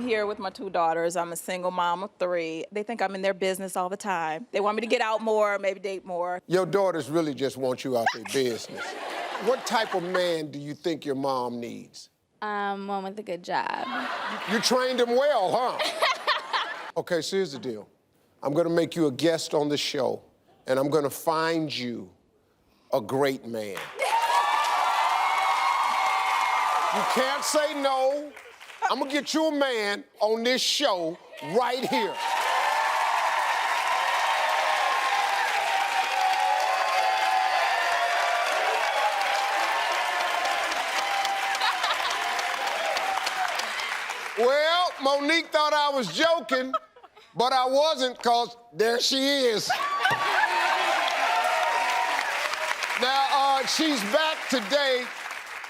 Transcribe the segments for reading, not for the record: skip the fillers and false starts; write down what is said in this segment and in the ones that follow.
here with my 2 daughters. I'm a single mom of 3. They think I'm in their business all the time. They want me to get out more, maybe date more. Your daughters really just want you out their business. What type of man do you think your mom needs? One with a good job. You trained him well, huh? Okay, so here's the deal. I'm gonna make you a guest on the show, and I'm gonna find you a great man. You can't say no. I'm gonna get you a man on this show right here. Well, Monique thought I was joking, but I wasn't, because there she is. Now, she's back today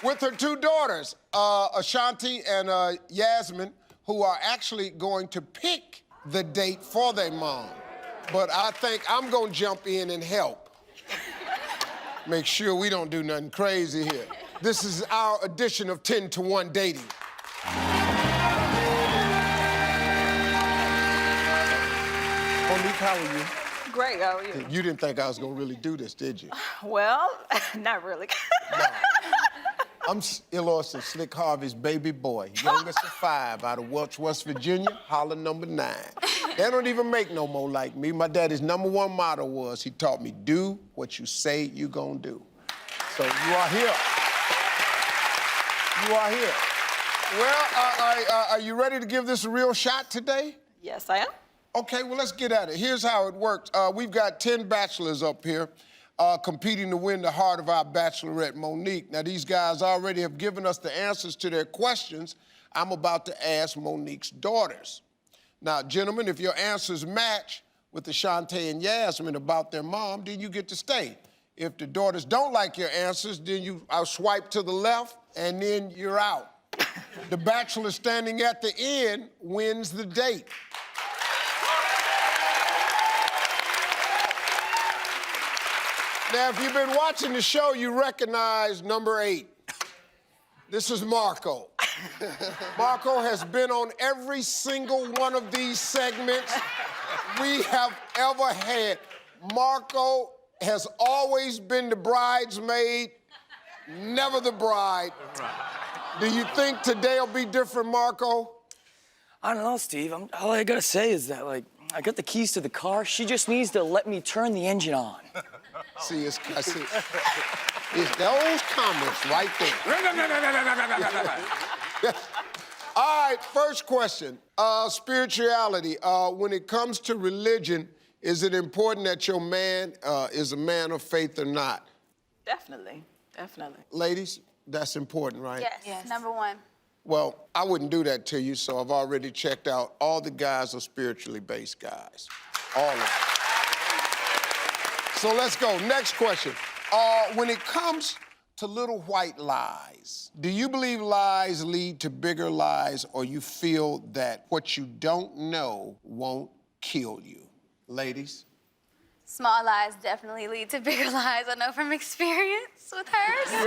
with her 2 daughters, Ashanti and Yasmin, who are actually going to pick the date for their mom. But I think I'm gonna jump in and help. Make sure we don't do nothing crazy here. This is our edition of 10 to 1 dating. Monique, how are you? Great, how are you? You didn't think I was gonna really do this, did you? Well, not really. No. I'm Ill Austin, Slick Harvey's baby boy, youngest of 5 out of Welch, West Virginia, holler number 9. They don't even make no more like me. My daddy's #1 motto was, he taught me, do what you say you gonna do. So you are here. You are here. Well, are you ready to give this a real shot today? Yes, I am. Okay, well, let's get at it. Here's how it works. We've got 10 bachelors up here competing to win the heart of our bachelorette, Monique. Now, these guys already have given us the answers to their questions. I'm about to ask Monique's daughters. Now, gentlemen, if your answers match with Ashanti and Yasmin about their mom, then you get to stay. If the daughters don't like your answers, then I'll swipe to the left, and then you're out. The bachelor standing at the end wins the date. Now, if you've been watching the show, you recognize number 8. This is Marco. Marco has been on every single one of these segments we have ever had. Marco has always been the bridesmaid, never the bride. Do you think today will be different, Marco? I don't know, Steve. All I gotta say is that, like, I got the keys to the car. She just needs to let me turn the engine on. See, it's those comments right there. All right, first question. Spirituality. When it comes to religion, is it important that your man is a man of faith or not? Definitely, definitely. Ladies, that's important, right? Yes, #1. Well, I wouldn't do that to you, so I've already checked out. All the guys are spiritually based guys. All of them. So let's go. Next question. When it comes to little white lies, do you believe lies lead to bigger lies, or you feel that what you don't know won't kill you? Ladies? Small lies definitely lead to bigger lies. I know from experience with her. So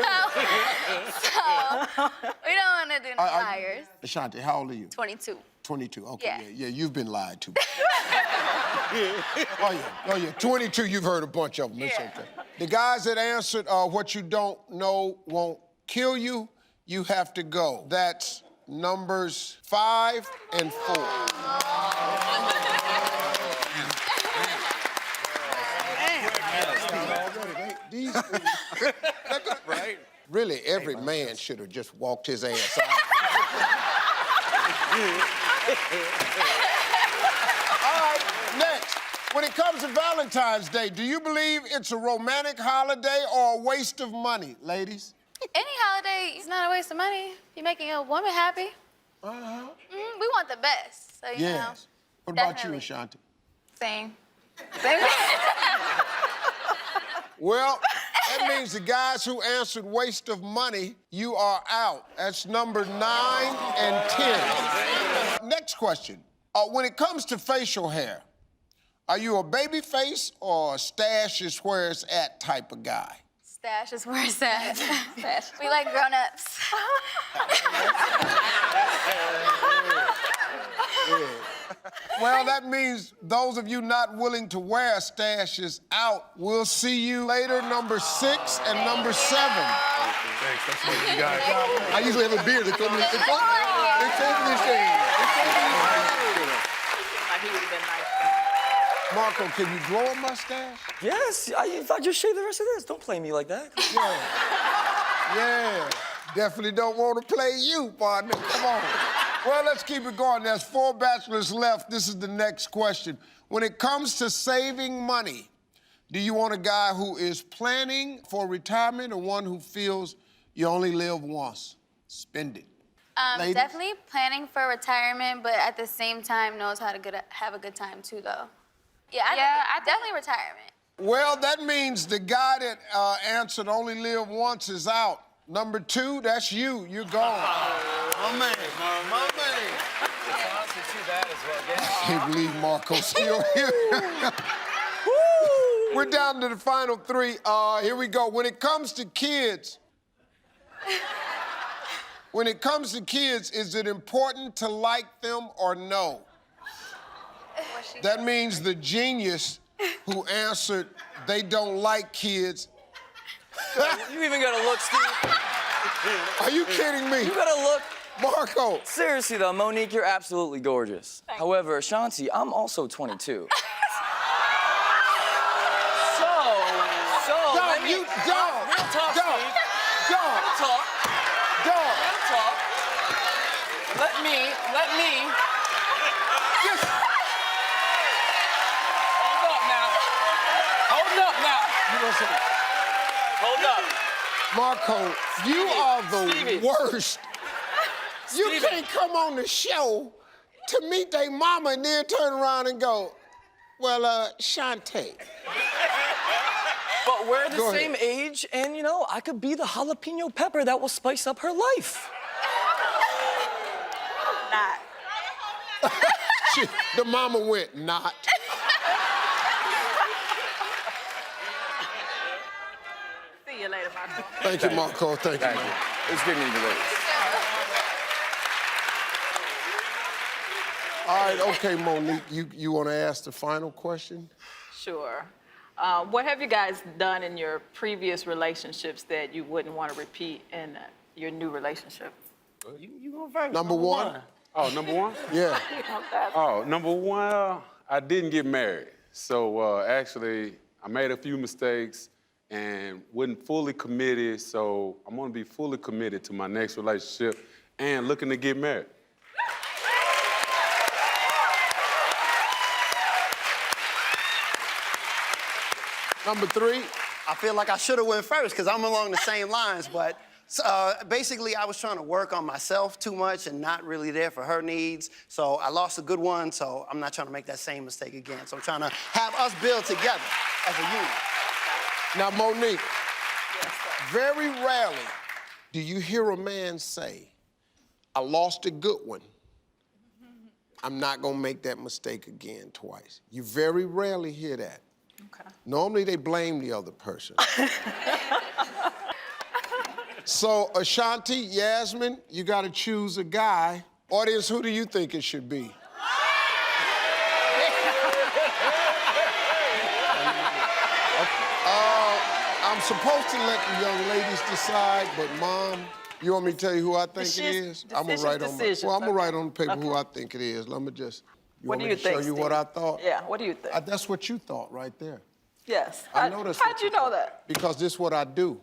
we don't want to do no liars. Ashanti, how old are you? 22. 22, okay, Yeah. yeah, you've been lied to. Oh yeah, 22, you've heard a bunch of them, it's okay. The guys that answered what you don't know won't kill you, you have to go. That's numbers 5 and 4. These, right? Really, every man should have just walked his ass out. All right, next. When it comes to Valentine's Day, do you believe it's a romantic holiday or a waste of money, ladies? Any holiday is not a waste of money. You're making a woman happy. Uh-huh. We want the best, so you know. What about Definitely. you, Ashanti? Same. Well, that means the guys who answered waste of money, you are out. That's number 9 and 10. Next question. When it comes to facial hair, are you a baby face or a stash is where it's at type of guy? Stash is where it's at. We like grown-ups. Well, that means those of you not willing to wear a stash is out. We'll see you later, number 6 and number 7. Thanks, that's what you got. I usually have a beard. They told me this shade. Like he would have been nice. Marco, can you grow a mustache? Yes, if I just shave the rest of this, don't play me like that. Yeah, definitely don't want to play you, partner. Come on. Well, let's keep it going. There's 4 bachelors left. This is the next question. When it comes to saving money, do you want a guy who is planning for retirement or one who feels you only live once? Spend it. Ladies? Definitely planning for retirement, but at the same time knows how to have a good time too, though. Yeah, I definitely retirement. Well, that means the guy that answered only live once is out. Number 2, that's you. You're gone. My man. My man. It's honestly too bad as well. I can't believe Marco's still here. We're down to the final 3. Here we go. When it comes to kids, is it important to like them or no? That means the genius who answered they don't like kids. You even gotta look, Steve. Are you kidding me? You gotta look. Marco. Seriously though, Monique, you're absolutely gorgeous. However, Ashanti, I'm also 22. So let me... You dog. Real talk, Dog. Steve. Dog. Real talk. Dog. Real talk. Let me... Yes. Hold up now. You know something? Hold up. Marco, you are the Stevie. worst. You Stevie. can't come on the show to meet their mama and then turn around and go, well, Shantae. But we're the Go ahead. same age, and you know, I could be the jalapeno pepper that will spice up her life. Not. The mama went, not. See you later, Marco. Thank you, Marco. Thank you. It's good meeting you, ladies. All right, okay, Monique, you want to ask the final question? Sure. What have you guys done in your previous relationships that you wouldn't want to repeat in your new relationship? You go first. Number 1? Oh, number 1? Yeah. Oh, number 1, I didn't get married. So actually, I made a few mistakes and wasn't fully committed. So I'm gonna be fully committed to my next relationship and looking to get married. Number 3? I feel like I should have went first because I'm along the same lines, but basically I was trying to work on myself too much and not really there for her needs. So I lost a good one, so I'm not trying to make that same mistake again. So I'm trying to have us build together as a unit. Now, Monique, very rarely do you hear a man say, I lost a good one. I'm not gonna make that mistake again twice. You very rarely hear that. Okay. Normally, they blame the other person. So, Ashanti, Yasmin, you gotta choose a guy. Audience, who do you think it should be? I'm supposed to let the young ladies decide, but Mom, you want me to tell you who I think it is? I'm gonna write on the paper who I think it is. Let me just. What do you show think, you what Steve? I thought? Yeah, what do you think? That's what you thought right there. Yes. I know that's How'd what you know that? Because this is what I do.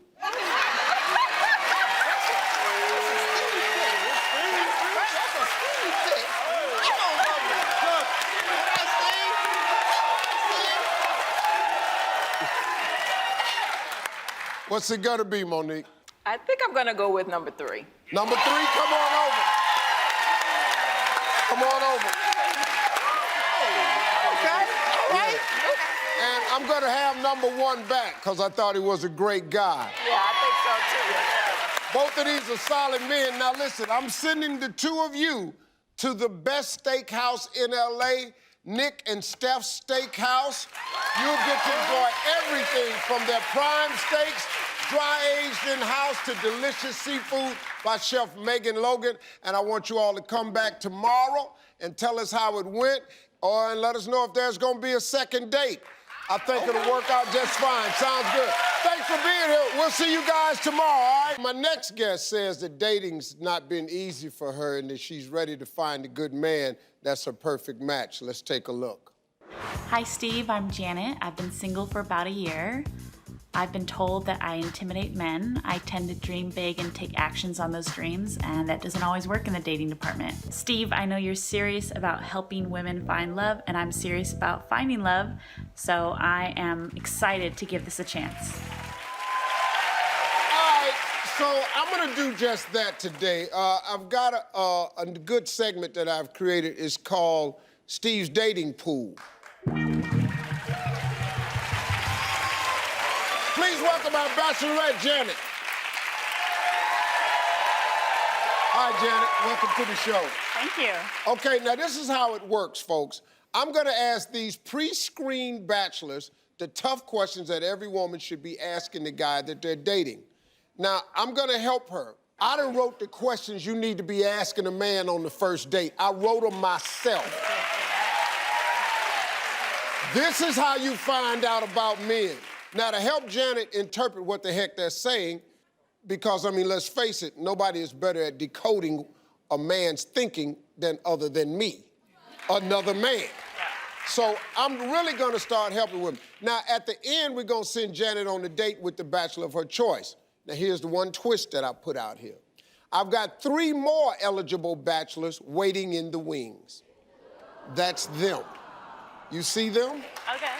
What's it gonna be, Monique? I think I'm gonna go with number 3. Number 3, come on over. Come on over. Okay, all right. And I'm gonna have number 1 back, because I thought he was a great guy. Yeah, I think so too. Both of these are solid men. Now listen, I'm sending the 2 of you to the best steakhouse in LA, Nick and Steph's Steakhouse. You'll get to enjoy everything from their prime steaks, dry-aged in-house, to delicious seafood by Chef Megan Logan. And I want you all to come back tomorrow and tell us how it went, and let us know if there's gonna be a second date. I think it'll work out just fine. Sounds good. Thanks for being here. We'll see you guys tomorrow, all right? My next guest says that dating's not been easy for her and that she's ready to find a good man that's her perfect match. Let's take a look. Hi, Steve. I'm Janet. I've been single for about a year. I've been told that I intimidate men. I tend to dream big and take actions on those dreams, and that doesn't always work in the dating department. Steve, I know you're serious about helping women find love, and I'm serious about finding love, so I am excited to give this a chance. All right, so I'm gonna do just that today. I've got a good segment that I've created. It's called Steve's Dating Pool. Please welcome our Bachelorette, Janet. Hi, Janet. Welcome to the show. Thank you. Okay, now this is how it works, folks. I'm gonna ask these pre-screened bachelors the tough questions that every woman should be asking the guy that they're dating. Now, I'm gonna help her. I done wrote the questions you need to be asking a man on the first date. I wrote them myself. This is how you find out about men. Now, to help Janet interpret what the heck they're saying, because, I mean, let's face it, nobody is better at decoding a man's thinking other than me, another man. So I'm really gonna start helping with him. Now, at the end, we're gonna send Janet on a date with the bachelor of her choice. Now, here's the one twist that I put out here. I've got 3 more eligible bachelors waiting in the wings. That's them. You see them? Okay.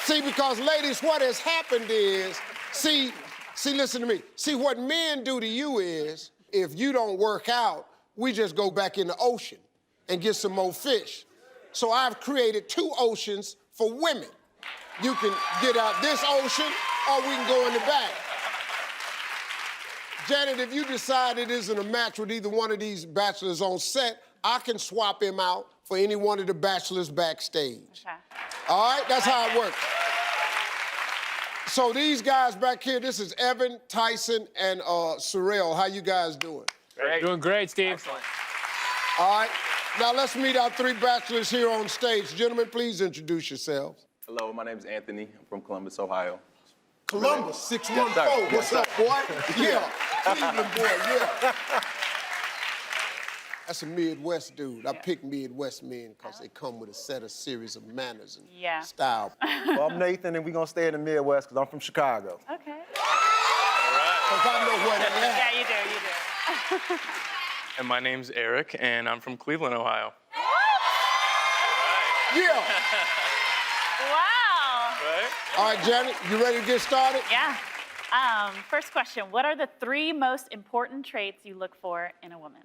See, because ladies, what has happened is, see, listen to me. See, what men do to you is, if you don't work out, we just go back in the ocean and get some more fish. So I've created 2 oceans for women. You can get out this ocean, or we can go in the back. Janet, if you decide it isn't a match with either one of these bachelors on set, I can swap him out for any one of the bachelors backstage. Okay. All right, that's how it works. So these guys back here, this is Evan, Tyson, and Sorrell. How you guys doing? Great. Doing great, Steve. Excellent. All right, now let's meet our 3 bachelors here on stage. Gentlemen, please introduce yourselves. Hello, my name is Anthony. I'm from Columbus, Ohio. Columbus, 614. Yes, What's up, boy? Yeah, Cleveland boy, yeah. That's a Midwest dude. I pick Midwest men because they come with a set of series of manners and style. Well, I'm Nathan, and we're gonna stay in the Midwest because I'm from Chicago. Okay. Because I know where they're at. Yeah, you do. And my name's Eric, and I'm from Cleveland, Ohio. Yeah. Wow. Right? All right, Janet, you ready to get started? Yeah. First question, what are the 3 most important traits you look for in a woman?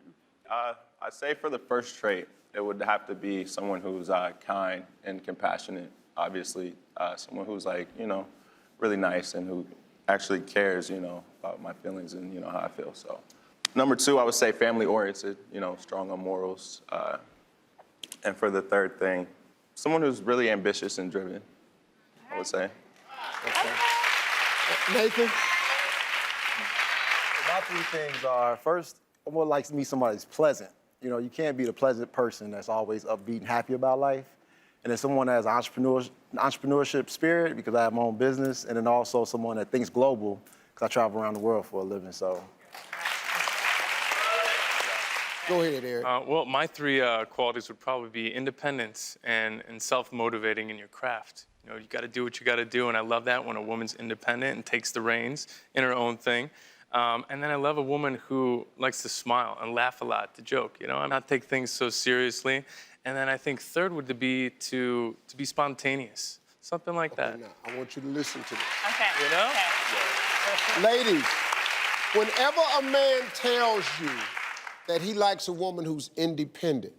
I'd say for the first trait, it would have to be someone who's kind and compassionate, obviously. Someone who's really nice and who actually cares, about my feelings and, how I feel. So, number 2, I would say family-oriented, strong on morals. And for the third thing, someone who's really ambitious and driven, I would say. Nathan? My 3 things are, first, I would like to meet somebody that's pleasant. You can't be the pleasant person that's always upbeat and happy about life. And then someone that has entrepreneurship spirit, because I have my own business, and then also someone that thinks global, because I travel around the world for a living, so. Go ahead, Eric. Well, my 3 qualities would probably be independence and self-motivating in your craft. You got to do what you got to do, and I love that when a woman's independent and takes the reins in her own thing. And then I love a woman who likes to smile and laugh a lot, to joke, and not take things so seriously. And then I think third would be to be spontaneous, something like that. Now, I want you to listen to this. Okay. Okay. Ladies, whenever a man tells you that he likes a woman who's independent,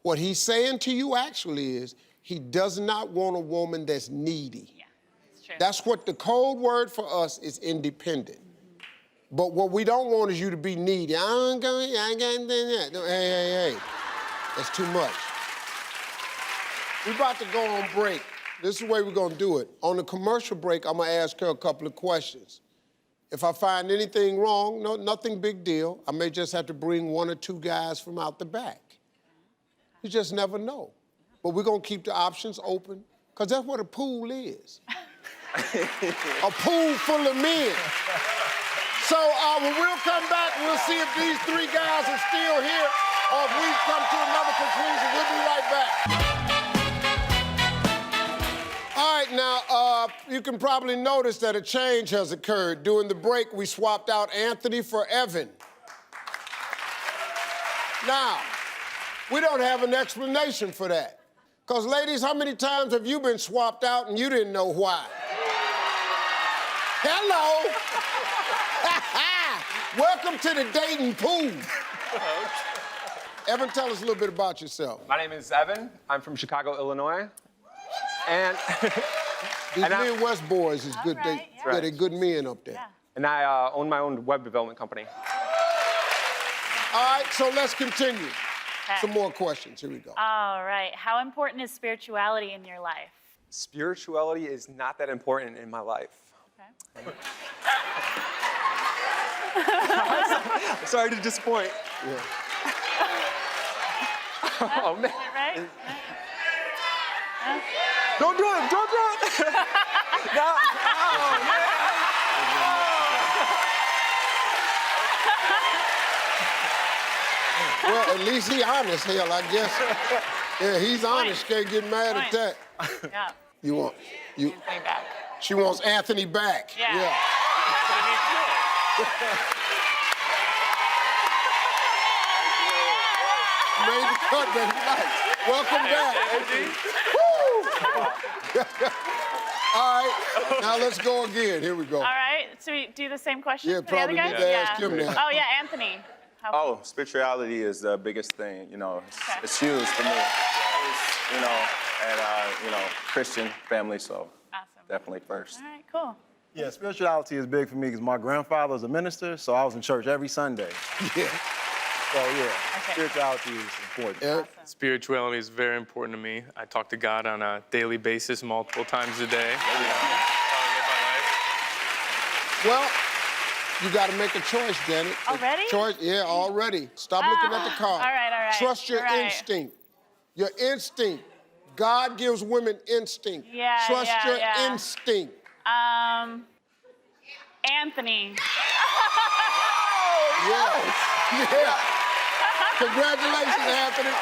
what he's saying to you actually is he does not want a woman that's needy. Yeah, it's true. That's what the code word for us is, independent. But what we don't want is you to be needy. I ain't got that. Hey. That's too much. We're about to go on break. This is the way we're gonna do it. On the commercial break, I'm gonna ask her a couple of questions. If I find anything wrong, nothing big deal. I may just have to bring 1 or 2 guys from out the back. You just never know. But we're gonna keep the options open, because that's what a pool is. A pool full of men. So when we'll come back, we'll see if these three guys are still here or if we've come to another conclusion. We'll be right back. All right, now, you can probably notice that a change has occurred. During the break, we swapped out Anthony for Evan. Now, we don't have an explanation for that. Because, ladies, how many times have you been swapped out and you didn't know why? Hello. Welcome to the dating pool. Evan, tell us a little bit about yourself. My name is Evan. I'm from Chicago, Illinois. And these Midwest boys is good. Right, they're good men up there. Yeah. And I own my own web development company. All right, so let's continue. Okay. Some more questions. Here we go. All right. How important is spirituality in your life? Spirituality is not that important in my life. Okay. Sorry to disappoint. Yeah. Oh, man. Right? Don't do it! Don't do it! No! Oh, man! Well, at least he honest, hell, I guess. Yeah, he's honest. Can't get mad at that. Yeah. You want you? Anthony back. She wants Anthony back. Yeah. Made the cut, baby. Welcome back. Woo! All right, now let's go again. Here we go. All right. So we do the same question Yeah, for the other probably guys? need to ask him now. Oh, yeah, Anthony. Oh, spirituality is the biggest thing, you know. It's huge for me. You know, and, you know, Christian family, so Awesome. definitely first. All right, cool. Yeah, spirituality is big for me because my grandfather was a minister, so I was in church every Sunday. Yeah. So, yeah, Okay. spirituality is important. Eric? Spirituality is very important to me. I talk to God on a daily basis, multiple times a day. How to live my life. Well, you got to make a choice, Janet. Already? Choice, yeah, already. Stop looking at the car. All right. Trust your You're right. instinct. Your instinct. God gives women instinct. Yeah, Trust yeah, your yeah. instinct. Anthony. Yeah. Yeah. Congratulations, Anthony. Yeah,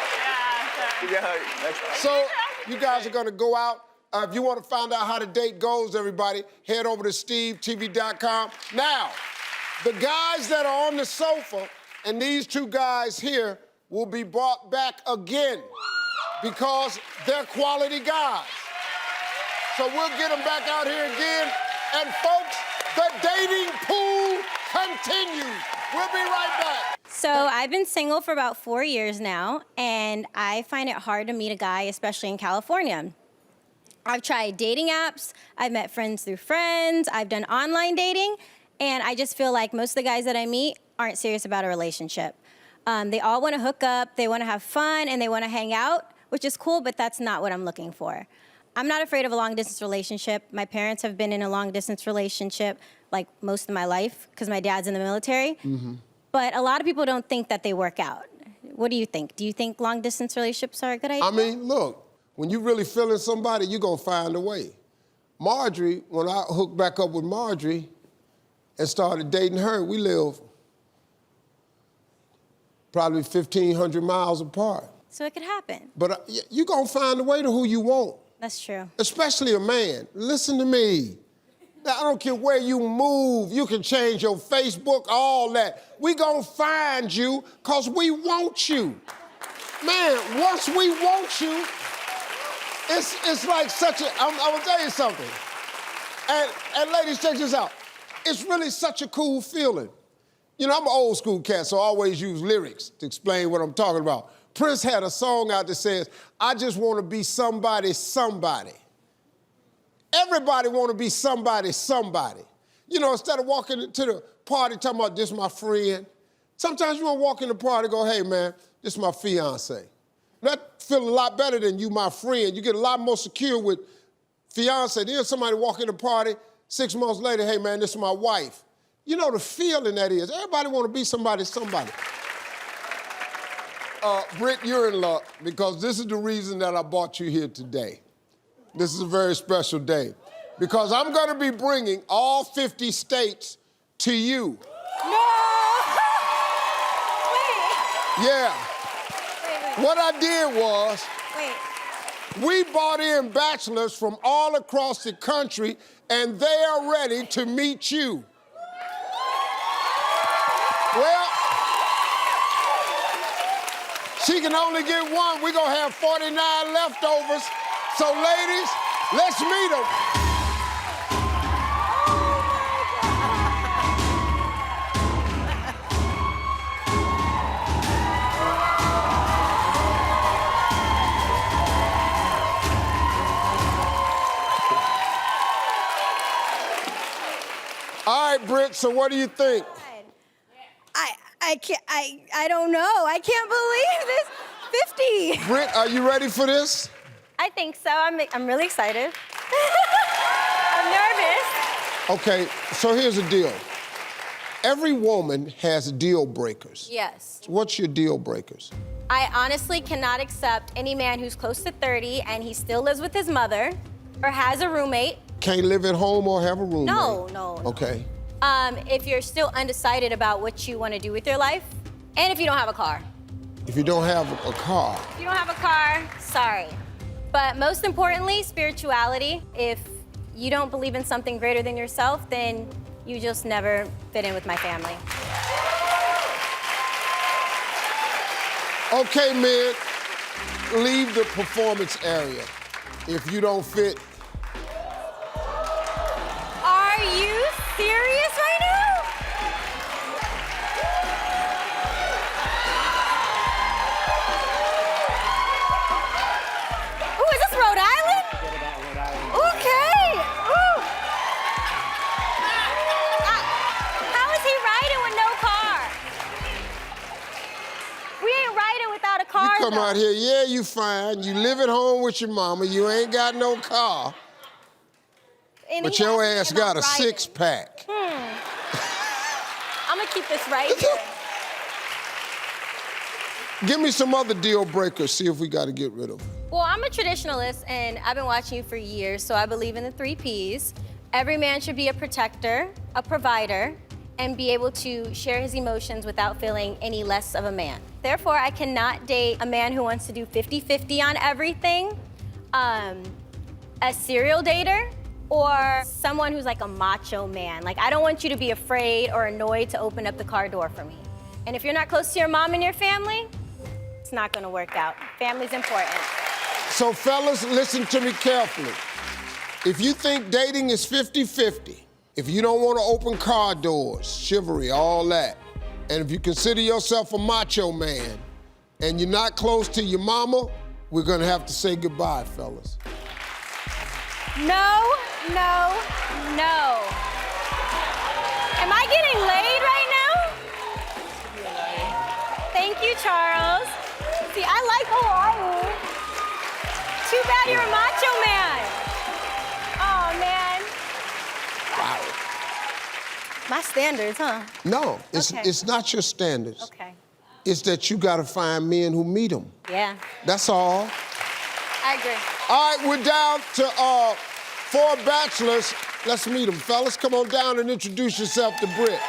sorry. Yeah, next time. So you guys are gonna go out. If you want to find out how the date goes, everybody, head over to stevetv.com. Now, the guys that are on the sofa and these two guys here will be brought back again because they're quality guys. So we'll get them back out here again. And folks, the dating pool continues. We'll be right back. So I've been single for about 4 years now, and I find it hard to meet a guy, especially in California. I've tried dating apps, I've met friends through friends, I've done online dating, and I just feel like most of the guys that I meet aren't serious about a relationship. They all want to hook up, they want to have fun, and they want to hang out, which is cool, but that's not what I'm looking for. I'm not afraid of a long-distance relationship. My parents have been in a long-distance relationship like most of my life because my dad's in the military. Mm-hmm. But a lot of people don't think that they work out. What do you think? Do you think long-distance relationships are a good idea? I mean, look, when you really feeling somebody, you're gonna find a way. Marjorie, when I hooked back up with Marjorie and started dating her, we live probably 1,500 miles apart. So it could happen. But you're gonna find a way to who you want. That's true. Especially a man. Listen to me. Now, I don't care where you move. You can change your Facebook, all that. We gonna find you because we want you. Man, once we want you, it's like such a, I'm gonna tell you something. And ladies, check this out. It's really such a cool feeling. You know, I'm an old school cat, so I always use lyrics to explain what I'm talking about. Prince had a song out that says, I just want to be somebody, somebody. Everybody want to be somebody, somebody. You know, instead of walking to the party talking about this my friend, sometimes you want to walk in the party and go, hey, man, this is my fiance. That feel a lot better than you, my friend. You get a lot more secure with fiance. Then somebody walk in the party, 6 months later, hey, man, this is my wife. You know the feeling that is. Everybody want to be somebody, somebody. Britt, you're in luck because this is the reason that I brought you here today. This is a very special day because I'm going to be bringing all 50 states to you. No! Wait. Yeah. Wait. What I did was, Wait. we brought in bachelors from all across the country, and they are ready to meet you. Well, she can only get one. We're going to have 49 leftovers. So, ladies, let's meet them. All right, Britt, so what do you think? I don't know. I can't believe this. 50. Britt, are you ready for this? I think so. I'm really excited. I'm nervous. Okay, so here's the deal. Every woman has deal breakers. Yes. What's your deal breakers? I honestly cannot accept any man who's close to 30 and he still lives with his mother or has a roommate. Can't live at home or have a roommate? No. Okay. If you're still undecided about what you want to do with your life, and if you don't have a car. If you don't have a car. If you don't have a car, sorry. But most importantly, spirituality. If you don't believe in something greater than yourself, then you just never fit in with my family. Okay, men, leave the performance area if you don't fit. Are you serious right now? Ooh, is this Rhode Island? Okay. Ooh. How is he riding with no car? We ain't riding without a car. You come out here, yeah, you fine. You live at home with your mama. You ain't got no car. And But he your asked ass me about got a riding. six-pack. I'm gonna keep this right here. Give me some other deal breakers, see if we got to get rid of them. Well, I'm a traditionalist, and I've been watching you for years, so I believe in the 3 Ps. Every man should be a protector, a provider, and be able to share his emotions without feeling any less of a man. Therefore, I cannot date a man who wants to do 50-50 on everything, a serial dater, or someone who's like a macho man. Like, I don't want you to be afraid or annoyed to open up the car door for me. And if you're not close to your mom and your family, it's not gonna work out. Family's important. So, fellas, listen to me carefully. If you think dating is 50-50, if you don't want to open car doors, chivalry, all that, and if you consider yourself a macho man and you're not close to your mama, we're gonna have to say goodbye, fellas. No, no, no. Am I getting laid right now? Thank you, Charles. See, I like Hawaii. Too bad you're a macho man. Oh, man. Wow. My standards, huh? No, Okay. it's not your standards. Okay. It's that you gotta find men who meet them. Yeah, That's all. I agree. All right, we're down to 4 bachelors. Let's meet them. Fellas, come on down and introduce yourself to Britt.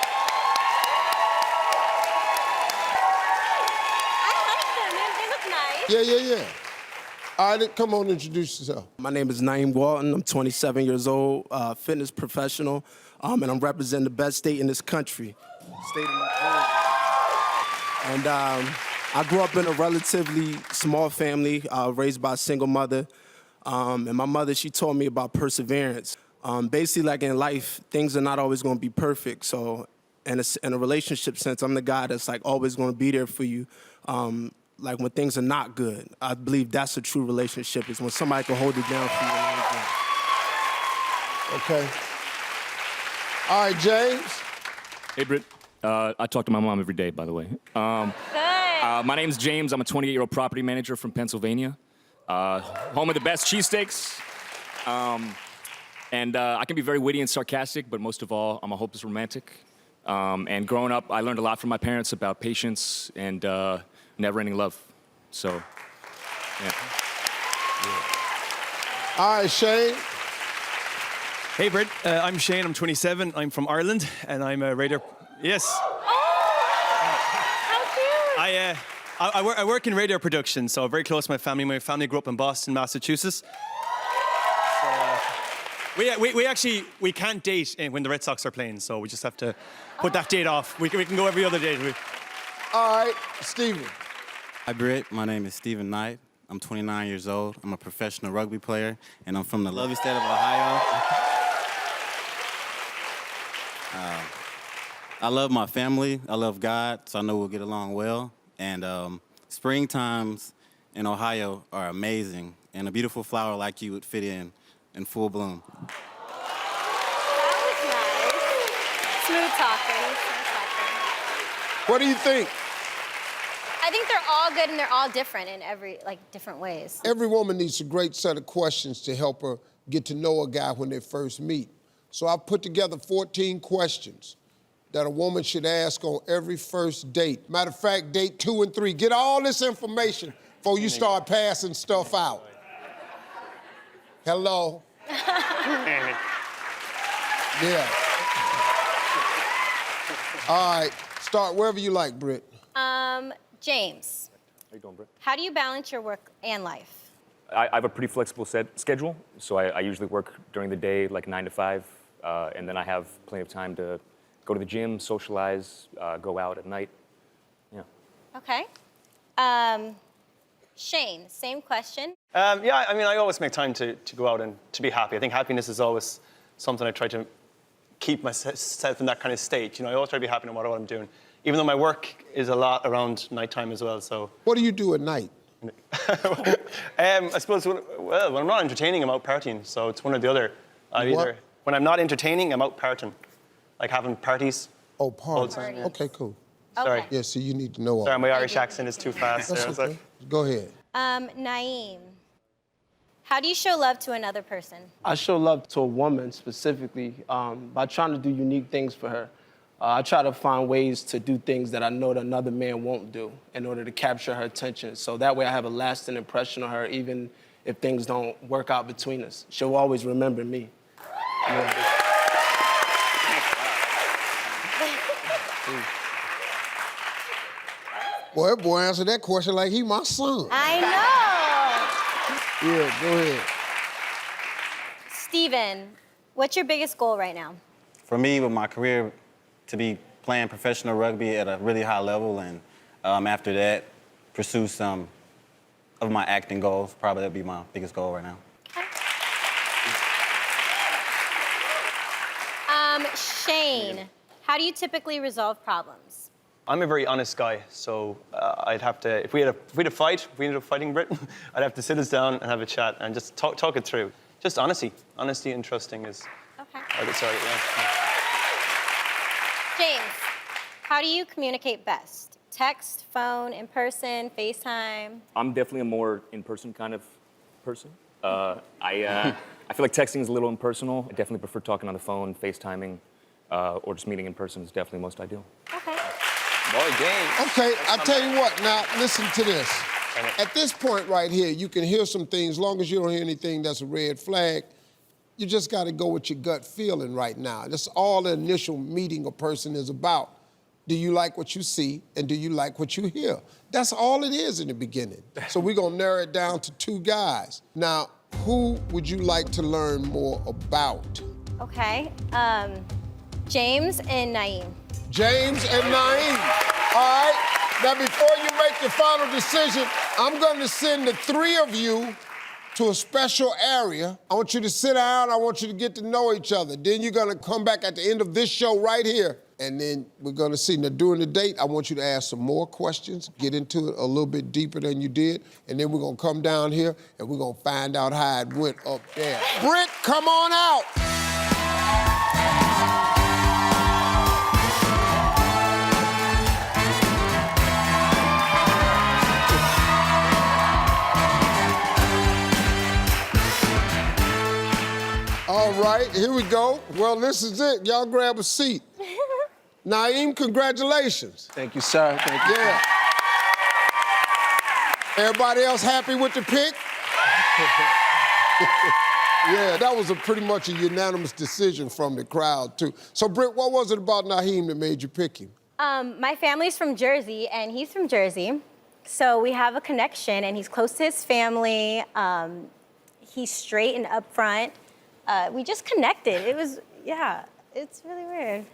I like them. They look nice. Yeah. All right, come on, introduce yourself. My name is Naeem Walton. I'm 27 years old, fitness professional, and I'm representing the best state in this country, state of New Jersey. And I grew up in a relatively small family, raised by a single mother. And my mother, she taught me about perseverance. Basically, like in life, things are not always going to be perfect. So in a relationship sense, I'm the guy that's like always going to be there for you. Like when things are not good. I believe that's a true relationship, is when somebody can hold it down for you and everything. Okay. All right, James. Hey, Britt. I talk to my mom every day, by the way. Good. My name's James. I'm a 28-year-old property manager from Pennsylvania. Home of the best cheesesteaks. And I can be very witty and sarcastic, but most of all, I'm a hopeless romantic. And growing up, I learned a lot from my parents about patience and never-ending love. So, yeah. All right, Shane. Hey, Britt. I'm Shane. I'm 27. I'm from Ireland, and I'm a radio. Yes. How cute. I work in radio production, so very close to my family. My family grew up in Boston, Massachusetts. So, we can't date when the Red Sox are playing, so we just have to put that date off. We can go every other day. All right, Steven. Hi, Britt. My name is Stephen Knight. I'm 29 years old. I'm a professional rugby player, and I'm from the lovely state of Ohio. I love my family. I love God, so I know we'll get along well. And spring times in Ohio are amazing, and a beautiful flower like you would fit in full bloom. That was nice. Smooth talking. What do you think? I think they're all good and they're all different in different ways. Every woman needs a great set of questions to help her get to know a guy when they first meet. So I've put together 14 questions that a woman should ask on every first date. Matter of fact, date 2 and 3. Get all this information before you start passing stuff out. Hello? Yeah. All right, start wherever you like, Britt. James. How you doing, Britt? How do you balance your work and life? I have a pretty flexible schedule, so I usually work during the day, like 9 to 5, and then I have plenty of time to go to the gym, socialize, go out at night. Yeah. Okay. Shane, same question. Yeah, I mean, I always make time to go out and to be happy. I think happiness is always something I try to keep myself in that kind of state. You know, I always try to be happy no matter what I'm doing, even though my work is a lot around nighttime as well. So. What do you do at night? I suppose, when I'm not entertaining, I'm out partying. So it's one or the other. When I'm not entertaining, I'm out partying, like having parties. Oh, parties. Okay, cool. Sorry. Yeah, so you need to know all Sorry, my Irish accent is too fast. That's okay. Go ahead. Naeem, how do you show love to another person? I show love to a woman specifically by trying to do unique things for her. I try to find ways to do things that I know that another man won't do in order to capture her attention. So that way I have a lasting impression on her, even if things don't work out between us. She'll always remember me. Boy, that boy answered that question like he my son. I know. Yeah, go ahead. Steven, what's your biggest goal right now? For me, with my career, to be playing professional rugby at a really high level, and after that, pursue some of my acting goals. Probably that'd be my biggest goal right now. Shane, how do you typically resolve problems? I'm a very honest guy, so I'd have to, if we had a fight, if we ended up fighting Britt, I'd have to sit us down and have a chat and just talk it through. Just honesty. Honesty and trusting is. Okay. Sorry, yeah. James, how do you communicate best? Text, phone, in person, FaceTime? I'm definitely a more in-person kind of person. I feel like texting is a little impersonal. I definitely prefer talking on the phone, FaceTiming, or just meeting in person is definitely most ideal. Okay. Boy, James. Okay, I'll tell you what, now listen to this. At this point right here, you can hear some things, as long as you don't hear anything that's a red flag, you just gotta go with your gut feeling right now. That's all the initial meeting a person is about. Do you like what you see, and do you like what you hear? That's all it is in the beginning. So we're gonna narrow it down to 2 guys. Now, who would you like to learn more about? Okay, James and Naeem. James and Naeem. All right, now before you make your final decision, I'm gonna send the 3 of you to a special area. I want you to sit down, I want you to get to know each other. Then you're gonna come back at the end of this show right here, and then we're gonna see. Now, during the date, I want you to ask some more questions, get into it a little bit deeper than you did, and then we're gonna come down here and we're gonna find out how it went up there. Britt, come on out. All right, here we go. Well, this is it. Y'all grab a seat. Naeem, congratulations. Thank you, sir. Thank you. Yeah. Everybody else happy with the pick? Yeah, that was pretty much a unanimous decision from the crowd, too. So, Britt, what was it about Naheem that made you pick him? My family's from Jersey, and he's from Jersey. So we have a connection, and he's close to his family. He's straight and upfront. We just connected. It was, yeah, it's really weird.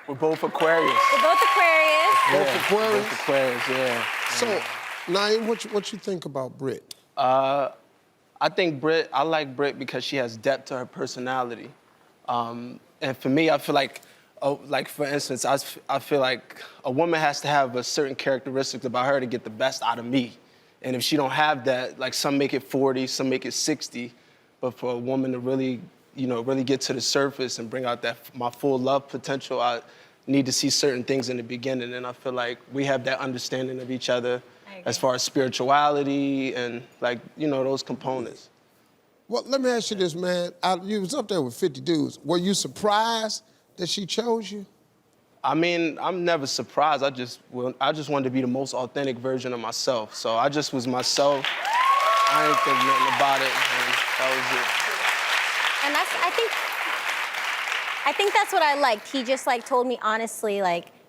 We're both Aquarius. We're both Aquarius. Both Aquarius? Both Aquarius, yeah. So, Naeem, what you think about Britt? I think I like Britt because she has depth to her personality. And for me, I feel like for instance, I feel like a woman has to have a certain characteristics about her to get the best out of me. And if she don't have that, like some make it 40, some make it 60, but for a woman to really, really get to the surface and bring out my full love potential, I need to see certain things in the beginning. And I feel like we have that understanding of each other as far as spirituality and those components. Well, let me ask you this, man. You was up there with 50 dudes. Were you surprised that she chose you? I mean, I'm never surprised. I just wanted to be the most authentic version of myself. So I just was myself. I didn't think nothing about it, and that was it. And I think that's what I liked. He just told me honestly,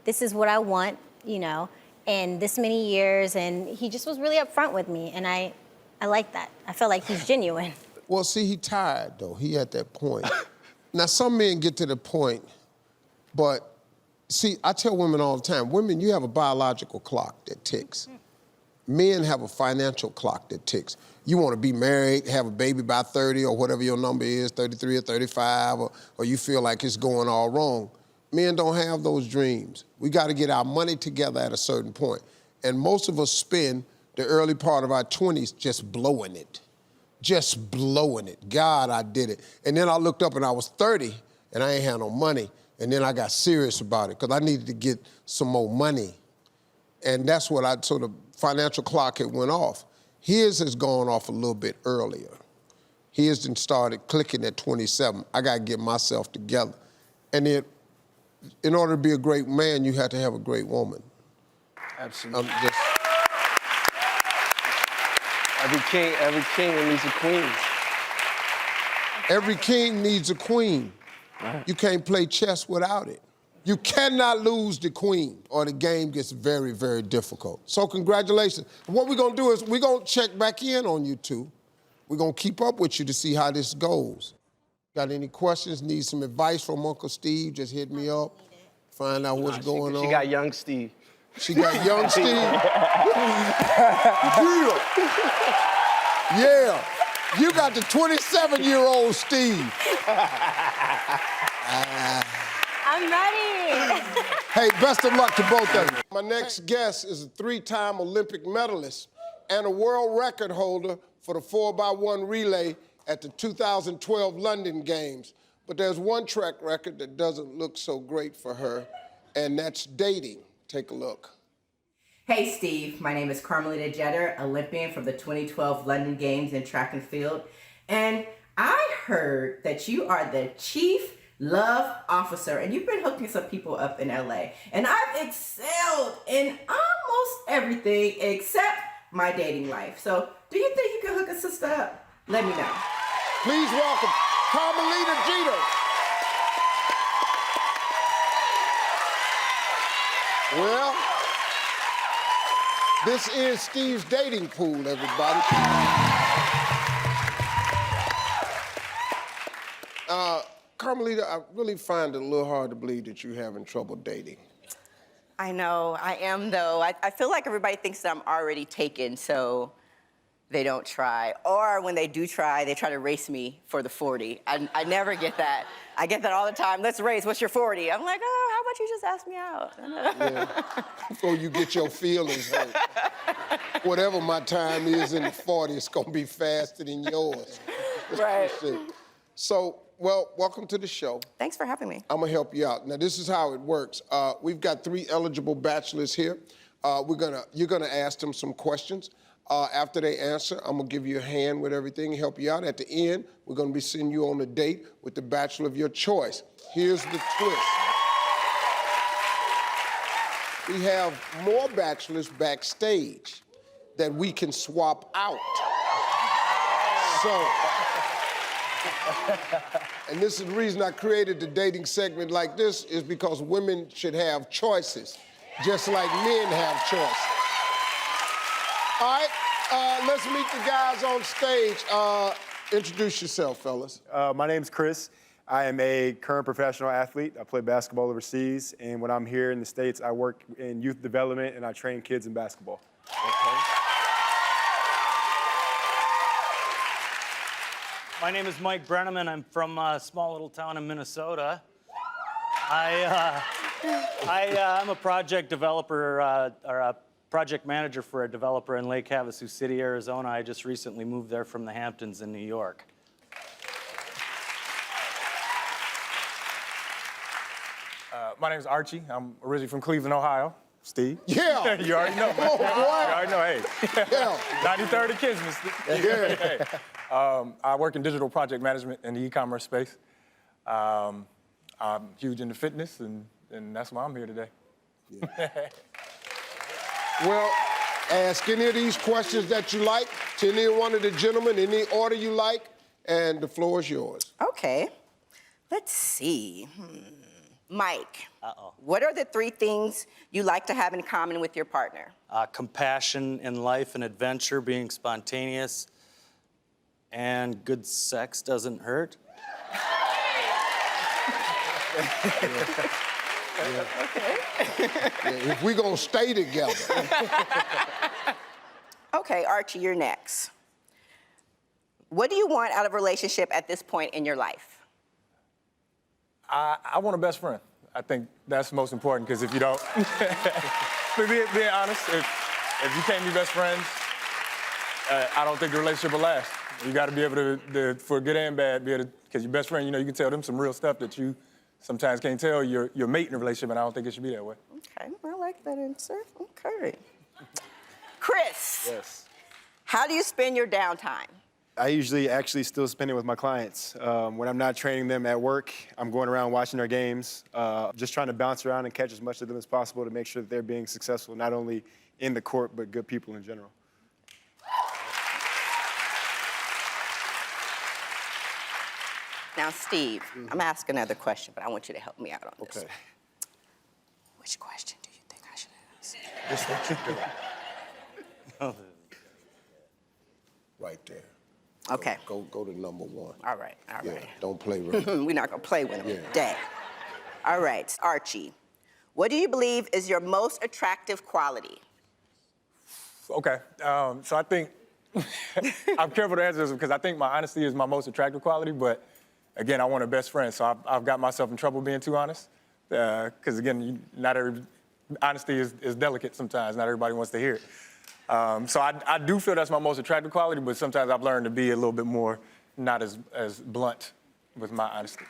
this is what I want, and this many years, and he just was really upfront with me, and I like that. I felt like he's genuine. Well, see, he tired, though. He at that point. Now, some men get to the point, but see, I tell women all the time, women, you have a biological clock that ticks. Men have a financial clock that ticks. You want to be married, have a baby by 30 or whatever your number is, 33 or 35, or you feel like it's going all wrong. Men don't have those dreams. We got to get our money together at a certain point. And most of us spend the early part of our 20s just blowing it. Just blowing it. God, I did it. And then I looked up and I was 30 and I ain't had no money. And then I got serious about it because I needed to get some more money. And that's what so the financial clock had went off. His has gone off a little bit earlier. His done started clicking at 27. I got to get myself together. And then, in order to be a great man, you have to have a great woman. Absolutely. Every king needs a queen. Every king needs a queen. Right. You can't play chess without it. You cannot lose the queen or the game gets very, very difficult. So congratulations. What we're gonna do is we're gonna check back in on you two. We're gonna keep up with you to see how this goes. Got any questions, need some advice from Uncle Steve, just hit me up. Find out what's going on. She got young Steve. She got young Steve. Yeah. You got the 27-year-old Steve. I'm ready. Hey, best of luck to both of you. My next guest is a 3-time Olympic medalist and a world record holder for the 4x1 relay at the 2012 London Games. But there's one track record that doesn't look so great for her, and that's dating. Take a look. Hey Steve, my name is Carmelita Jeter, Olympian from the 2012 London Games in track and field. And I heard that you are the chief love officer and you've been hooking some people up in LA. And I've excelled in almost everything except my dating life. So do you think you can hook a sister up? Let me know. Please welcome Carmelita Jeter. Well, this is Steve's dating pool, everybody. Carmelita, I really find it a little hard to believe that you're having trouble dating. I know, I am though. I feel like everybody thinks that I'm already taken, so they don't try. Or when they do try, they try to race me for the 40. I never get that. I get that all the time. Let's race, what's your 40? I'm like, oh, how about you just ask me out? Yeah. Before you get your feelings hurt. Whatever my time is in the 40, it's gonna be faster than yours. Right. So, well, welcome to the show. Thanks for having me. I'm gonna help you out. Now, this is how it works. We've got 3 eligible bachelors here. You're gonna ask them some questions. After they answer, I'm gonna give you a hand with everything, help you out. At the end, we're gonna be sending you on a date with the bachelor of your choice. Here's the twist. We have more bachelors backstage. that we can swap out. So, and this is the reason I created the dating segment like this, is because women should have choices, just like men have choices. All right, let's meet the guys on stage. Introduce yourself, fellas. My name's Chris. I am a current professional athlete. I play basketball overseas, and when I'm here in the States, I work in youth development and I train kids in basketball. Okay. My name is Mike Brenneman. I'm from a small little town in Minnesota. I'm a project developer, or a project manager for a developer in Lake Havasu City, Arizona. I just recently moved there from the Hamptons in New York. My name's Archie. I'm originally from Cleveland, Ohio. Steve. Yeah. You already know. Oh, boy. You already know, hey. Yeah. 93rd of Kismet. Yeah. Hey. I work in digital project management in the e-commerce space. I'm huge into fitness, and that's why I'm here today. Yeah. Well, ask any of these questions that you like to any one of the gentlemen, any order you like, and the floor is yours. Okay. Let's see. Mike, what are the 3 things you like to have in common with your partner? Compassion in life and adventure, being spontaneous, and good sex doesn't hurt. Yeah, if we're gonna stay together. Okay, Archie, you're next. What do you want out of a relationship at this point in your life? I want a best friend. I think that's most important, because if you don't, being honest, if you can't be best friends, I don't think the relationship will last. You got to be able to, for good and bad, because your best friend, you know, you can tell them some real stuff that you sometimes can't tell your mate in a relationship, and I don't think it should be that way. Okay, I like that answer. Okay. Chris. Yes. How do you spend your downtime? I usually actually still spend it with my clients. When I'm not training them at work, I'm going around watching their games, just trying to bounce around and catch as much of them as possible to make sure that they're being successful, not only in the court, but good people in general. Now, Steve, I'm asking another question, but I want you to help me out on this. Okay. Which question do you think I should ask? Right there. Okay. Go to number 1. All right, all Yeah, right. don't play with him. We're not gonna play with him Yeah. today. All right, Archie, what do you believe is your most attractive quality? Okay, so I think, I'm careful to answer this because I think my honesty is my most attractive quality, but again, I want a best friend, so I've got myself in trouble being too honest. Because again, honesty is delicate sometimes, not everybody wants to hear it. So I do feel that's my most attractive quality, but sometimes I've learned to be a little bit more, not as blunt with my honesty.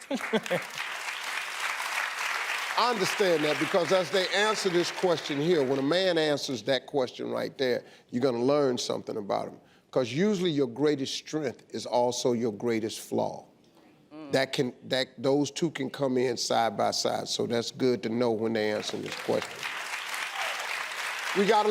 I understand that, because as they answer this question here, when a man answers that question right there, you're gonna learn something about him. Because usually your greatest strength is also your greatest flaw. Those two can come in side by side, so that's good to know when they answer this question. We got a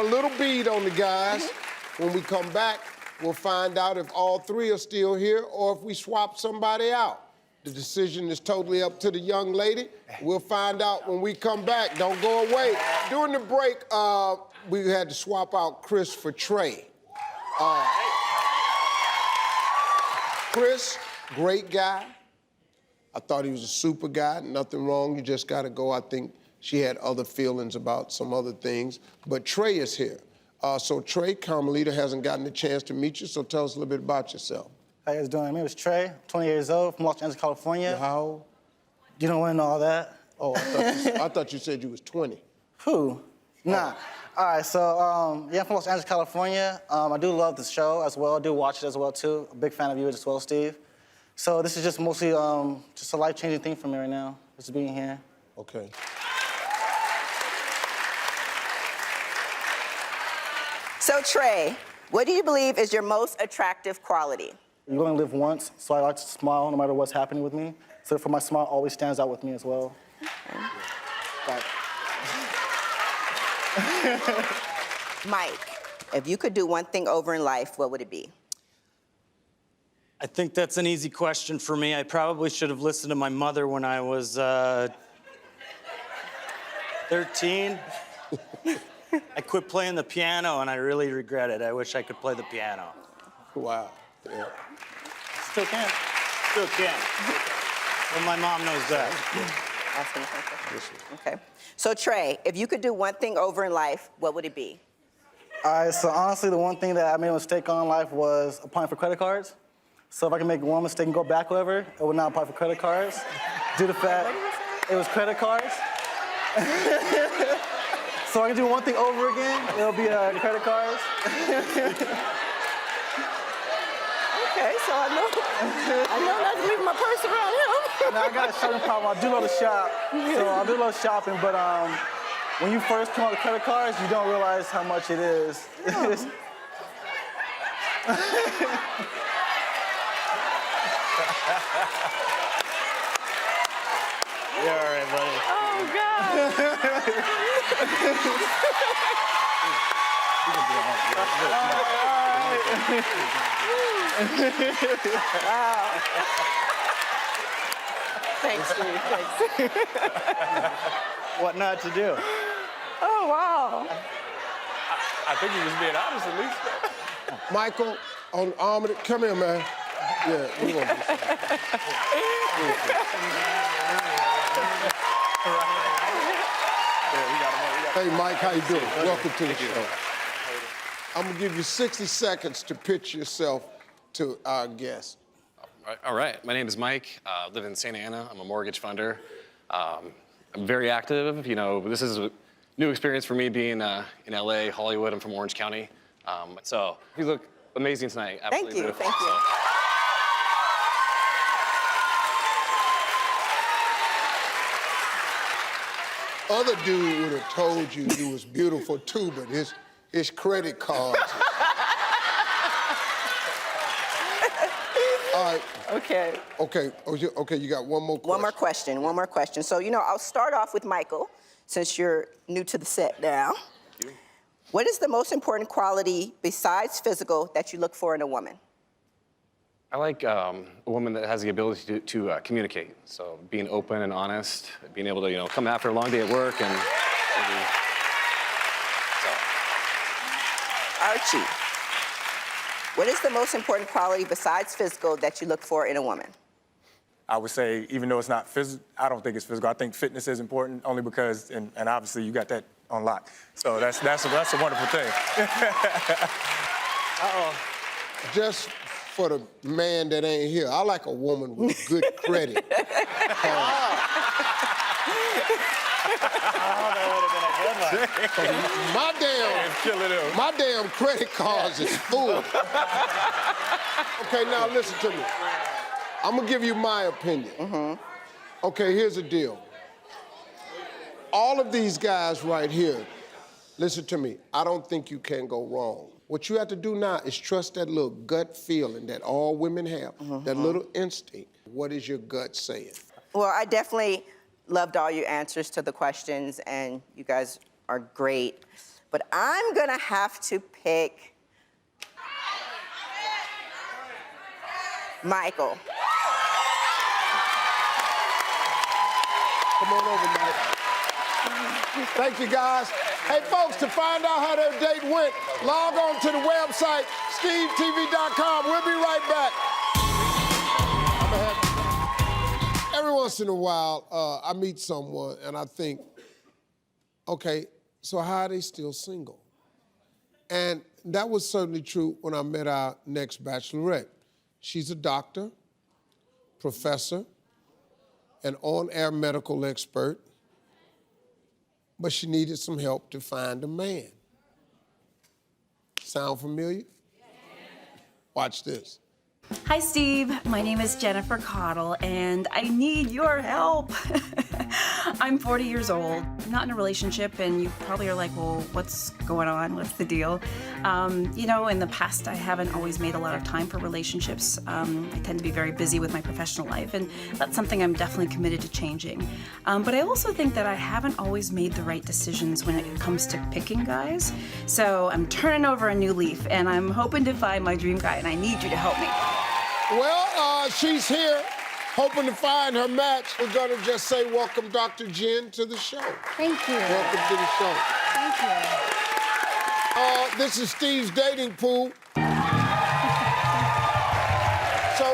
little bead on the guys. When we come back, we'll find out if all 3 are still here or if we swap somebody out. The decision is totally up to the young lady. We'll find out when we come back. Don't go away. During the break, we had to swap out Chris for Trey. Chris, great guy. I thought he was a super guy. Nothing wrong. You just got to go. I think she had other feelings about some other things. But Trey is here. So Trey, Carmelita hasn't gotten a chance to meet you, so tell us a little bit about yourself. How you guys doing? My name is Trey, 20 years old, from Los Angeles, California. How old? You don't want to know all that? Oh, I thought you said you was 20. Who? Nah. All right, so yeah, I'm from Los Angeles, California. I do love the show as well. I do watch it as well, too. A big fan of you as well, Steve. So this is just mostly just a life-changing thing for me right now, just being here. Okay. So Trey, what do you believe is your most attractive quality? You only live once, so I like to smile no matter what's happening with me. So for my smile always stands out with me as well. Mike, If you could do one thing over in life, what would it be? I think that's an easy question for me. I probably should have listened to my mother when I was 13. I quit playing the piano, and I really regret it. I wish I could play the piano. Wow. Yeah. Still can. Still can. But my mom knows that. Asking a question. Okay. So Trey, if you could do one thing over in life, what would it be? All right, so honestly, the one thing that I made a mistake on in life was applying for credit cards. So if I can make one mistake and go back over, I would not apply for credit cards. Due to the fact it was credit cards. So I can do one thing over again, it'll be credit cards. Okay, so I know not to leave my purse around him. Now I got a shopping problem. I do love to shop, so I do love shopping, but when you first come out with credit cards, you don't realize how much it is. You're all right, buddy. Oh, God. Wow. Thanks, Steve. Thanks. What not to do? Oh, wow. I think he was being honest at least. Michael, on Armored, come here, man. Yeah, we want this. Hey, Mike, how you doing? Welcome to the show. I'm gonna give you 60 seconds to pitch yourself to our guest. All right. My name is Mike. I live in Santa Ana. I'm a mortgage funder. I'm very active. You know, this is a new experience for me being in LA, Hollywood. I'm from Orange County. So you look amazing tonight. Absolutely Thank you. beautiful. Thank you. Other dude would have told you you was beautiful too, but his credit cards. All right. Okay. Okay. Okay. You got one more question. One more question. So, I'll start off with Michael, since you're new to the set now. What is the most important quality besides physical that you look for in a woman? I like a woman that has the ability to communicate. So being open and honest, being able to, come after a long day at work and Archie, what is the most important quality besides physical that you look for in a woman? I would say, even though it's not physical, I don't think it's physical. I think fitness is important only because, and obviously you got that on lock. So that's a wonderful thing. Just for the man that ain't here, I like a woman with good credit. My damn credit cards is full. Okay, now listen to me. I'm gonna give you my opinion. Okay, here's the deal. All of these guys right here, listen to me, I don't think you can go wrong. What you have to do now is trust that little gut feeling that all women have, that little instinct. What is your gut saying? Well, I definitely loved all your answers to the questions, and you guys are great. But I'm gonna have to pick Michael. Come on over, Mike. Thank you, guys. Hey, folks, to find out how their date went, log on to the website, stevetv.com. We'll be right back. Every once in a while, I meet someone and I think, okay, so how are they still single? And that was certainly true when I met our next bachelorette. She's a doctor, professor, an on-air medical expert, but she needed some help to find a man. Sound familiar? Watch this. Hi, Steve. My name is Jennifer Cottle, and I need your help. I'm 40 years old, not in a relationship, and you probably are like, well, what's going on? What's the deal? You know, in the past, I haven't always made a lot of time for relationships. I tend to be very busy with my professional life, and that's something I'm definitely committed to changing. But I also think that I haven't always made the right decisions when it comes to picking guys. So I'm turning over a new leaf, and I'm hoping to find my dream guy, and I need you to help me. Well, she's here, hoping to find her match. We're gonna just say welcome Dr. Jen to the show. Thank you. Welcome to the show. Thank you. This is Steve's dating pool. So,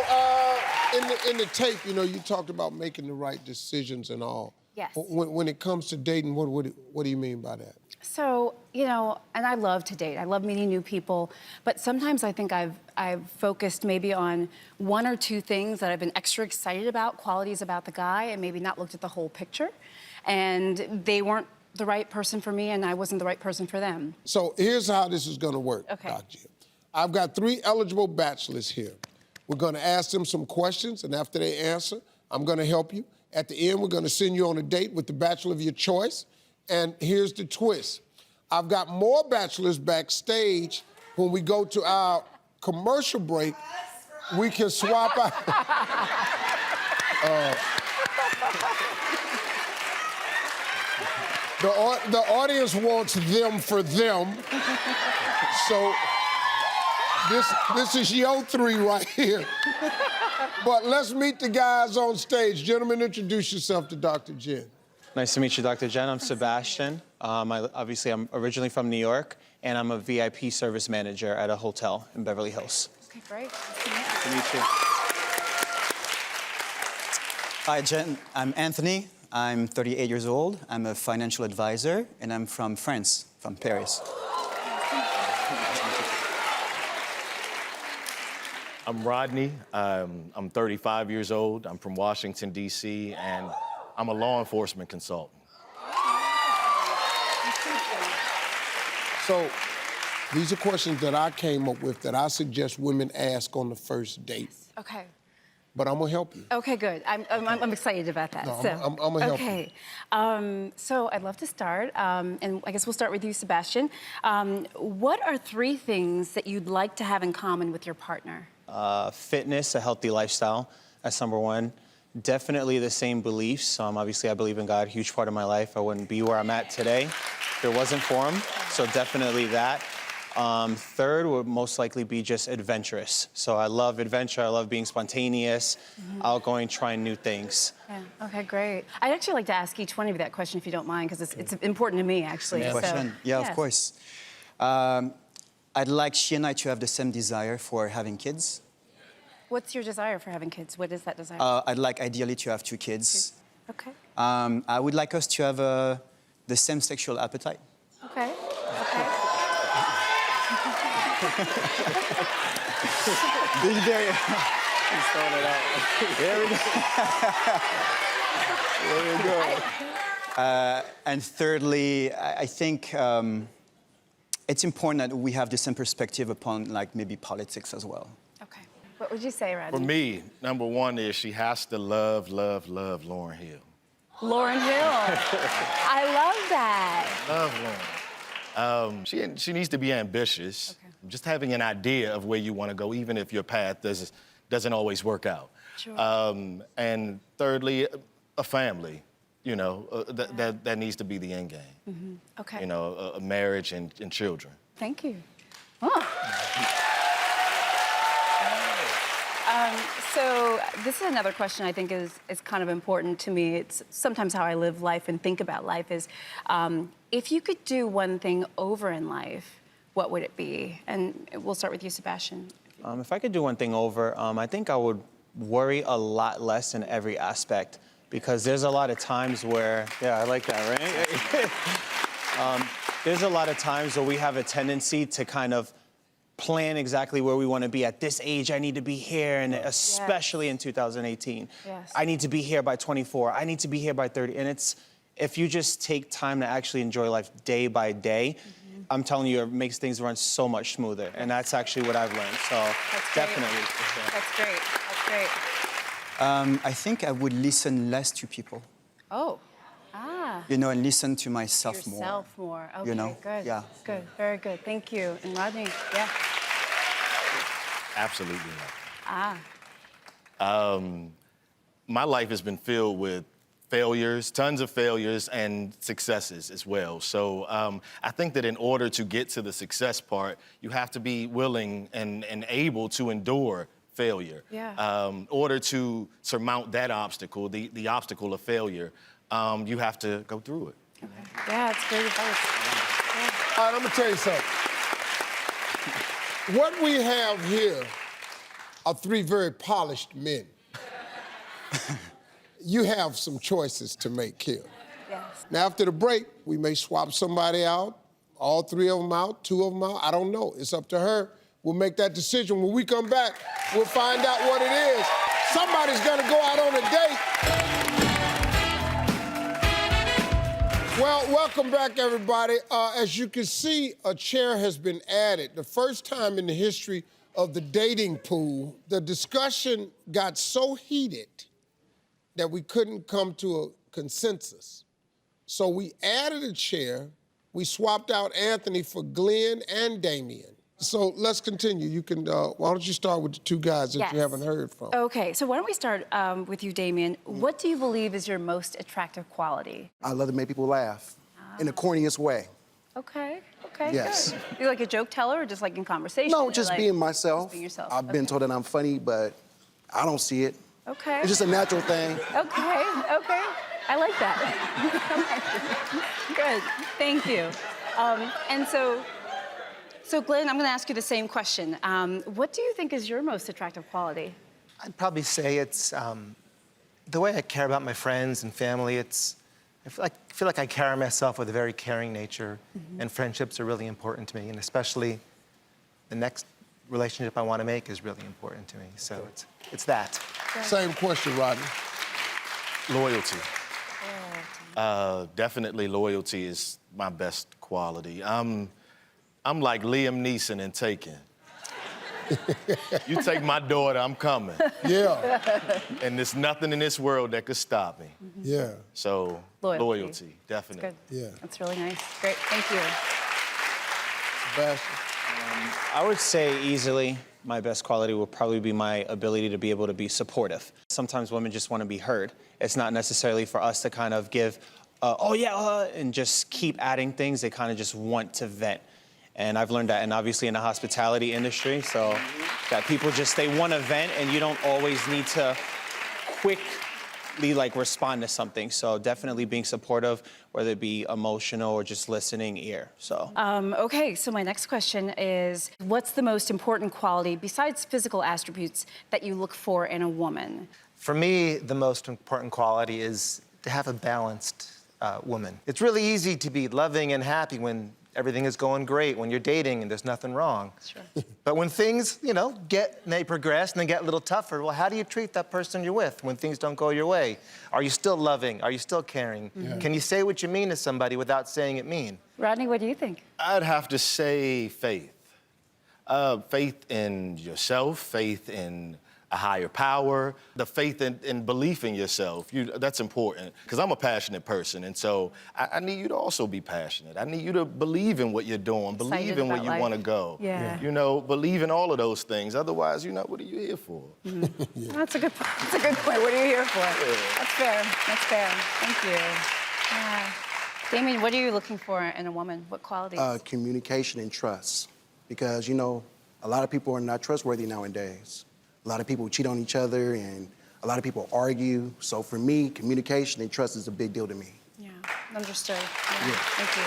in the tape, you know, you talked about making the right decisions and all. Yes. When it comes to dating, what do you mean by that? So, you know, and I love to date. I love meeting new people, but sometimes I think I've focused maybe on one or two things that I've been extra excited about, qualities about the guy, and maybe not looked at the whole picture. And they weren't the right person for me, and I wasn't the right person for them. So here's how this is gonna work, Okay. Dr. I've got 3 eligible bachelors here. We're gonna ask them some questions, and after they answer, I'm gonna help you. At the end, we're gonna send you on a date with the bachelor of your choice. And here's the twist. I've got more bachelors backstage. When we go to our commercial break, we can swap out. The audience wants them for them. So this is your 3 right here. But let's meet the guys on stage. Gentlemen, introduce yourself to Dr. Jen. Nice to meet you, Dr. Jen. I'm Sebastian. Obviously, I'm originally from New York, and I'm a VIP service manager at a hotel in Beverly Hills. Okay, great. Nice to meet you. Hi, Jen. I'm Anthony. I'm 38 years old. I'm a financial advisor, and I'm from France, from Paris. I'm Rodney. I'm 35 years old. I'm from Washington, D.C., and I'm a law enforcement consultant. So these are questions that I came up with that I suggest women ask on the first date. Okay. But I'm gonna help you. Okay, good. I'm excited about that. No, so, I'm gonna help you. Okay. So I'd love to start, and I guess we'll start with you, Sebastian. What are 3 things that you'd like to have in common with your partner? Fitness, a healthy lifestyle. That's number 1. Definitely the same beliefs. Obviously, I believe in God, huge part of my life. I wouldn't be where I'm at today if it wasn't for him. So definitely that. 3rd would most likely be just adventurous. So I love adventure. I love being spontaneous, outgoing, trying new things. Yeah. Okay, great. I'd actually like to ask each one of you that question, if you don't mind, because it's important to me, actually. Question? So, Yeah, of course. I'd like she and I to have the same desire for having kids. What's your desire for having kids? What is that desire? I'd like ideally to have 2 kids. Okay. I would like us to have the same sexual appetite. Okay. Okay. Being very... He's throwing it out. There we go. There we go. And thirdly, I think it's important that we have the same perspective upon, like, maybe politics as well. Okay. What would you say, Rodney? For me, number 1 is she has to love Lauryn Hill. Lauryn Hill. I love that. Love Lauryn. She needs to be ambitious. Okay. Just having an idea of where you want to go, even if your path doesn't always work out. Sure. And thirdly, a family. You know, that needs to be the end game. Mm-hmm. Okay. You know, a marriage and children. Thank you. Oh. So this is another question I think is kind of important to me. It's sometimes how I live life and think about life is, if you could do one thing over in life, what would it be? And we'll start with you, Sebastian. If I could do one thing over, I think I would worry a lot less in every aspect, because there's a lot of times where, yeah, I like that, right? There's a lot of times where we have a tendency to kind of plan exactly where we want to be. At this age, I need to be here, and especially in 2018. Yes. I need to be here by 24. I need to be here by 30. And if you just take time to actually enjoy life day by day, I'm telling you, it makes things run so much smoother. And that's actually what I've learned. So definitely. For sure. That's great. That's great. I think I would listen less to people. Oh. Ah. You know, and listen to myself more. Yourself more. Okay, You know? good. Yeah. Good. Very good. Thank you. And Rodney, yeah. Absolutely not. Ah. My life has been filled with failures, tons of failures, and successes as well. So I think that in order to get to the success part, you have to be willing and able to endure failure. Yeah. In order to surmount that obstacle, the obstacle of failure, you have to go through it. Okay. Yeah, it's great advice. All right, I'm gonna tell you something. What we have here are three very polished men. You have some choices to make here. Yes. Now, after the break, we may swap somebody out, all three of them out, two of them out. I don't know. It's up to her. We'll make that decision. When we come back, we'll find out what it is. Somebody's gonna go out on a date. Well, welcome back, everybody. As you can see, a chair has been added. The first time in the history of the dating pool, the discussion got so heated that we couldn't come to a consensus. So we added a chair. We swapped out Anthony for Glenn and Damien. So let's continue. You can, why don't you start with the two guys that Yes. you haven't heard from? Okay, so why don't we start with you, Damien. What do you believe is your most attractive quality? I love to make people laugh in the corniest way. Okay, okay, Yes. good. You like a joke teller or just like in conversation? No, or just like- being myself. Just being yourself. I've been told that I'm funny, but I don't see it. Okay. It's just a natural thing. Okay, okay. I like that. Good, thank you. And so Glenn, I'm gonna ask you the same question. What do you think is your most attractive quality? I'd probably say it's the way I care about my friends and family. I feel like I carry myself with a very caring nature, and friendships are really important to me, and especially the next relationship I want to make is really important to me. So it's that. Same question, Rodney. Loyalty. Definitely loyalty is my best quality. I'm like Liam Neeson in Taken. You take my daughter, I'm coming. Yeah. And there's nothing in this world that could stop me. Yeah. So loyalty, definitely. Good. Yeah. That's really nice. Great, thank you. Sebastian. I would say easily my best quality will probably be my ability to be able to be supportive. Sometimes women just want to be heard. It's not necessarily for us to kind of give, and just keep adding things. They kind of just want to vent. And I've learned that, and obviously in the hospitality industry, so that people just, they want to vent, and you don't always need to quickly respond to something. So definitely being supportive, whether it be emotional or just listening ear. So. Okay, so my next question is, what's the most important quality besides physical attributes that you look for in a woman? For me, the most important quality is to have a balanced woman. It's really easy to be loving and happy when everything is going great, when you're dating and there's nothing wrong. Sure. But when things, they progress and they get a little tougher, well, how do you treat that person you're with when things don't go your way? Are you still loving? Are you still caring? Yeah. Can you say what you mean to somebody without saying it mean? Rodney, what do you think? I'd have to say faith. Faith in yourself, faith in a higher power, the faith and belief in yourself. That's important, because I'm a passionate person, and so I need you to also be passionate. I need you to believe in what you're doing, believe in where you want to go. Yeah. Believe in all of those things. Otherwise, what are you here for? That's a good point. What are you here for? Yeah. That's fair. That's fair. Thank you. Yeah. Damien, what are you looking for in a woman? What qualities? Communication and trust. Because, a lot of people are not trustworthy nowadays. A lot of people cheat on each other, and a lot of people argue. So for me, communication and trust is a big deal to me. Yeah, understood. Yeah. Thank you.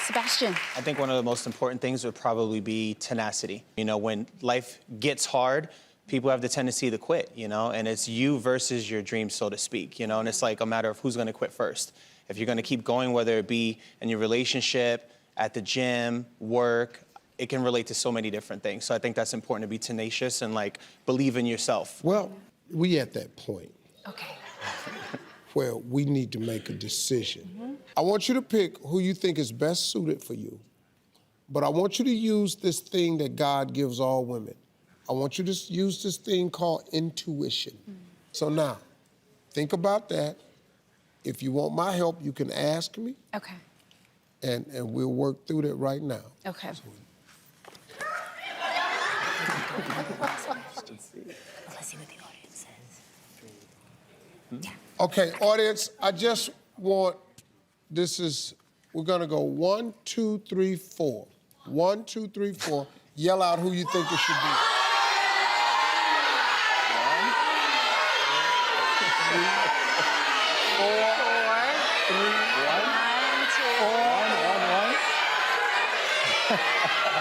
Sebastian. I think one of the most important things would probably be tenacity. When life gets hard, people have the tendency to quit, and it's you versus your dreams, so to speak, and it's like a matter of who's going to quit first. If you're going to keep going, whether it be in your relationship, at the gym, work, it can relate to so many different things. So I think that's important, to be tenacious and believe in yourself. Well, we at that point. Okay. where we need to make a decision. I want you to pick who you think is best suited for you, but I want you to use this thing that God gives all women. I want you to use this thing called intuition. So now, think about that. If you want my help, you can ask me. Okay. And we'll work through that right now. Okay. Okay, audience, I just want, we're gonna go 1, 2, 3, 4. 1, 2, 3, 4. Yell out who you think it should be.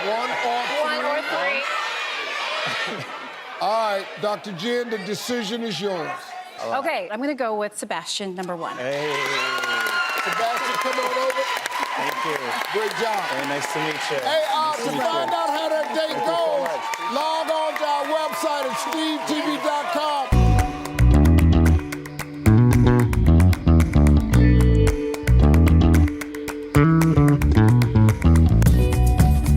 1 or 3. All right, Dr. Jen, the decision is yours. Okay, I'm gonna go with Sebastian, number 1. Hey. Sebastian, come on over. Thank you. Great job. Very nice to meet you. Hey, to find out how that date goes, log on to our website at stevetv.com.